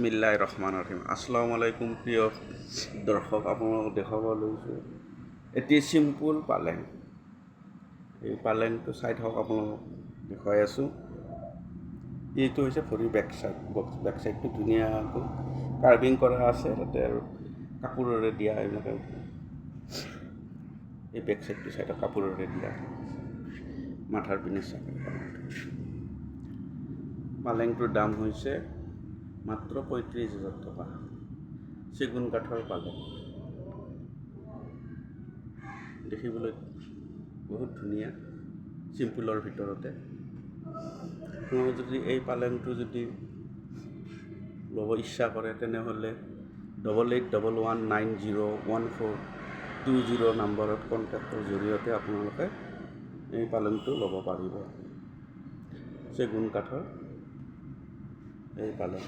বিসমিল্লাহিৰ ৰহমানিৰ ৰহিম। আসসালামু আলাইকুম প্ৰিয় দৰ্শক, আপোনালোকক দেখাব লৈছোঁ এটি চিম্পুল পালেং। এই পালেংটো চাই থাকক, আপোনালোকক দেখুৱাই আছোঁ। এইটো হৈছে ভৰিৰ বেক চাইডটো ধুনীয়াকৈ কাৰ্ভিং কৰা আছে, তাতে আৰু কাপোৰেৰে দিয়া এইবিলাকে এই বেক চাইডটো চাইডত কাপোৰেৰে দিয়া মাথাৰ পিনে চাই। পালেংটোৰ দাম হৈছে মাত্ৰ 35,000 টকা। চেগুন কাঠৰ পালেং, দেখিবলৈ বহুত ধুনীয়া, চিম্পুলৰ ভিতৰতে। আপোনালোকে যদি এই পালেংটো যদি ল'ব ইচ্ছা কৰে তেনেহ'লে 8811901420 নম্বৰত কণ্টেক্টৰ জৰিয়তে আপোনালোকে এই পালেংটো ল'ব পাৰিব। চেগুন কাঠৰ এই পালেং।